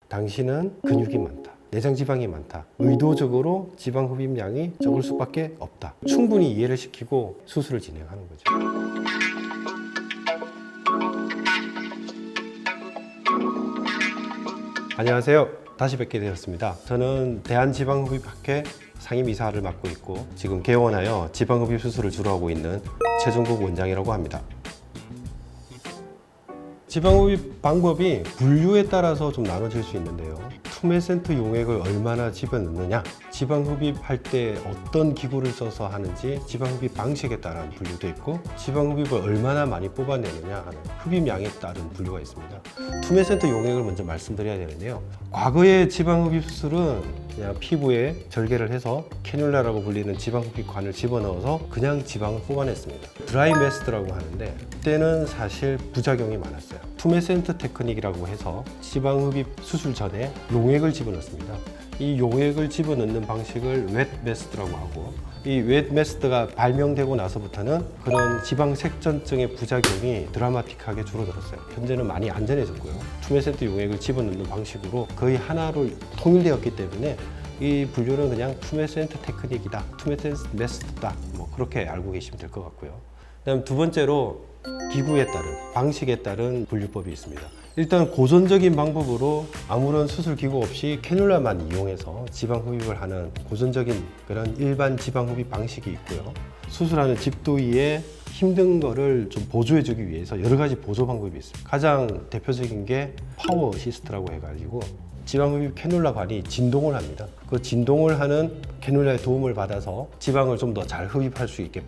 당신은 근육이 많다, 내장 지방이 많다, 의도적으로 지방 흡입량이 적을 수밖에 없다. 충분히 이해를 시키고 수술을 진행하는 거죠. 안녕하세요. 다시 뵙게 되었습니다. 저는 대한지방흡입학회 상임이사를 맡고 있고 지금 개원하여 지방흡입 수술을 주로 하고 있는 최종국 원장이라고 합니다. 지방흡입 방법이 분류에 따라서 좀 나눠질 수 있는데요. 투메센트 용액을 얼마나 집어넣느냐, 지방흡입할 때 어떤 기구를 써서 하는지 지방흡입 방식에 따른 분류도 있고, 지방흡입을 얼마나 많이 뽑아내느냐 하는 흡입량에 따른 분류가 있습니다. 투메센트 용액을 먼저 말씀드려야 되는데요. 과거의 지방흡입 수술은 그냥 피부에 절개를 해서 캐뉼라라고 불리는 지방흡입관을 집어넣어서 그냥 지방을 뽑아냈습니다. 드라이 메스트라고 하는데 그때는 사실 부작용이 많았어요. 투메센트 테크닉이라고 해서 지방흡입 수술 전에 용액을 집어넣습니다. 이 용액을 집어넣는 방식을 웻 메스트라고 하고, 이 웻 메스트가 발명되고 나서부터는 그런 지방색전증의 부작용이 드라마틱하게 줄어들었어요. 현재는 많이 안전해졌고요. 투메센트 용액을 집어넣는 방식으로 거의 하나로 통일되었기 때문에 이 분류는 그냥 투메센트 테크닉이다, 투메센트 메스트다, 뭐 그렇게 알고 계시면 될 것 같고요. 그다음 두 번째로 기구에 따른, 방식에 따른 분류법이 있습니다. 일단 고전적인 방법으로 아무런 수술 기구 없이 캐뉼라만 이용해서 지방 흡입을 하는 고전적인 그런 일반 지방 흡입 방식이 있고요. 수술하는 집도의에 힘든 거를 좀 보조해주기 위해서 여러 가지 보조 방법이 있습니다. 가장 대표적인 게 파워 어시스트라고 해가지고 지방흡입 캐뉼라관이 진동을 합니다. 그 진동을 하는 캐뉼라의 도움을 받아서 지방을 좀 더 잘 흡입할 수 있게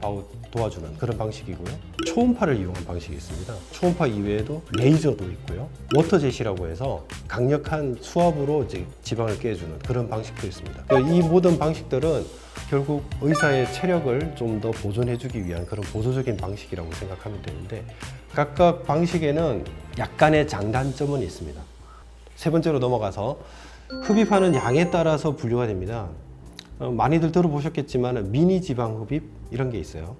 도와주는 그런 방식이고요. 초음파를 이용한 방식이 있습니다. 초음파 이외에도 레이저도 있고요. 워터젯이라고 해서 강력한 수압으로 이제 지방을 깨주는 그런 방식도 있습니다. 이 모든 방식들은 결국 의사의 체력을 좀 더 보존해주기 위한 그런 보조적인 방식이라고 생각하면 되는데, 각각 방식에는 약간의 장단점은 있습니다. 세 번째로 넘어가서 흡입하는 양에 따라서 분류가 됩니다. 많이들 들어보셨겠지만 미니 지방 흡입 이런 게 있어요.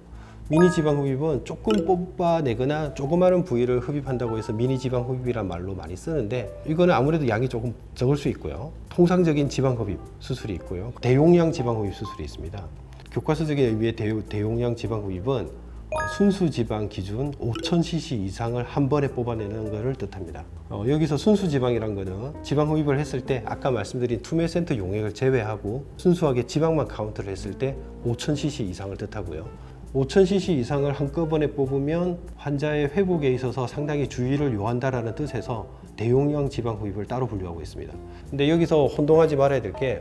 미니 지방 흡입은 조금 뽑아내거나 조그마한 부위를 흡입한다고 해서 미니 지방 흡입이란 말로 많이 쓰는데, 이거는 아무래도 양이 조금 적을 수 있고요. 통상적인 지방 흡입 수술이 있고요. 대용량 지방 흡입 수술이 있습니다. 교과서적인 의미의 대용량 지방 흡입은 순수 지방 기준 5000cc 이상을 한 번에 뽑아내는 것을 뜻합니다. 여기서 순수 지방이란 거는 지방 흡입을 했을 때 아까 말씀드린 투메센트 용액을 제외하고 순수하게 지방만 카운트를 했을 때 5000cc 이상을 뜻하고요. 5000cc 이상을 한꺼번에 뽑으면 환자의 회복에 있어서 상당히 주의를 요한다라는 뜻에서 대용량 지방 흡입을 따로 분류하고 있습니다. 근데 여기서 혼동하지 말아야 될 게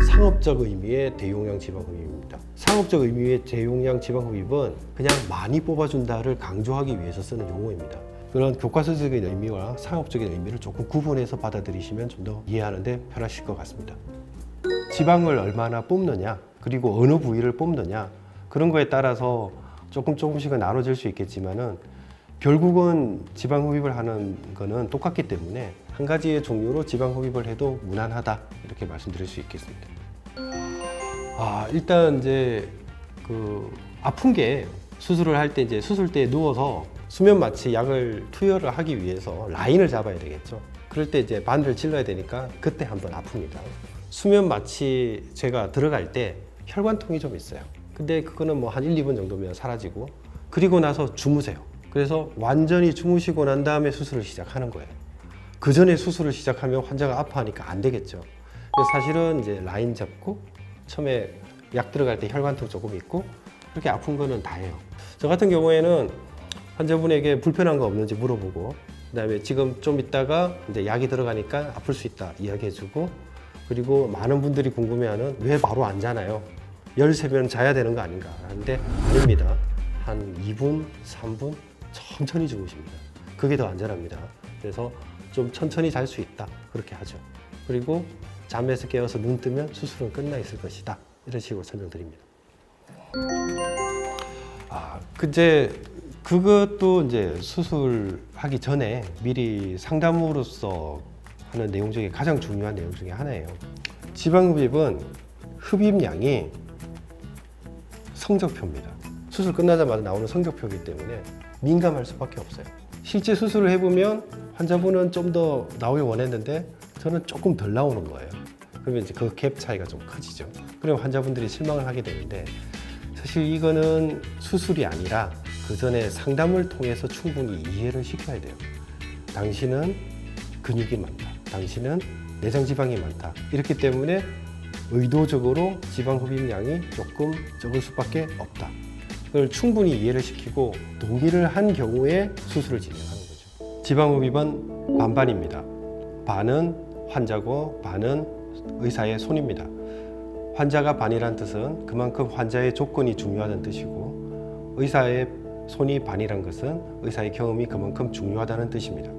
상업적 의미의 대용량 지방 흡입입니다. 상업적 의미의 대용량 지방 흡입은 그냥 많이 뽑아준다를 강조하기 위해서 쓰는 용어입니다. 그런 교과서적인 의미와 상업적인 의미를 조금 구분해서 받아들이시면 좀 더 이해하는데 편하실 것 같습니다. 지방을 얼마나 뽑느냐, 그리고 어느 부위를 뽑느냐, 그런 거에 따라서 조금씩은 나눠질 수 있겠지만은 결국은 지방 흡입을 하는 거는 똑같기 때문에 한 가지의 종류로 지방 흡입을 해도 무난하다, 이렇게 말씀드릴 수 있겠습니다. 일단 이제 아픈 게 수술을 할 때 이제 수술대에 누워서 수면 마취 약을 투여를 하기 위해서 라인을 잡아야 되겠죠. 그럴 때 이제 바늘을 찔러야 되니까 그때 한번 아픕니다. 수면 마취 제가 들어갈 때 혈관통이 좀 있어요. 근데 그거는 뭐 한 1, 2분 정도면 사라지고, 그리고 나서 주무세요. 그래서 완전히 주무시고 난 다음에 수술을 시작하는 거예요. 그 전에 수술을 시작하면 환자가 아파하니까 안 되겠죠. 그래서 사실은 이제 라인 잡고 처음에 약 들어갈 때 혈관통 조금 있고 그렇게 아픈 거는 다예요. 저 같은 경우에는 환자분에게 불편한 거 없는지 물어보고, 그다음에 지금 좀 있다가 이제 약이 들어가니까 아플 수 있다 이야기해주고, 그리고 많은 분들이 궁금해하는 왜 바로 안 자나요? 열세면 자야 되는 거 아닌가 하는데 아닙니다. 한 2분, 3분 천천히 주무십니다. 그게 더 안전합니다. 그래서 좀 천천히 잘 수 있다, 그렇게 하죠. 그리고 잠에서 깨어서 눈 뜨면 수술은 끝나 있을 것이다, 이런 식으로 설명드립니다. 그것도 이제 수술하기 전에 미리 상담으로서 하는 내용 중에 가장 중요한 내용 중에 하나예요. 지방흡입은 흡입량이 성적표입니다. 수술 끝나자마자 나오는 성적표이기 때문에 민감할 수밖에 없어요. 실제 수술을 해보면 환자분은 좀 더 나오길 원했는데 저는 조금 덜 나오는 거예요. 그러면 이제 그 갭 차이가 좀 커지죠. 그럼 환자분들이 실망을 하게 되는데 사실 이거는 수술이 아니라 그 전에 상담을 통해서 충분히 이해를 시켜야 돼요. 당신은 근육이 많다. 당신은 내장 지방이 많다. 이렇기 때문에 의도적으로 지방 흡입량이 조금 적을 수밖에 없다. 그걸 충분히 이해를 시키고 동의를 한 경우에 수술을 진행하는 거죠. 지방 흡입은 반반입니다. 반은 환자고 반은 의사의 손입니다. 환자가 반이란 뜻은 그만큼 환자의 조건이 중요하다는 뜻이고 의사의 손이 반이란 것은 의사의 경험이 그만큼 중요하다는 뜻입니다.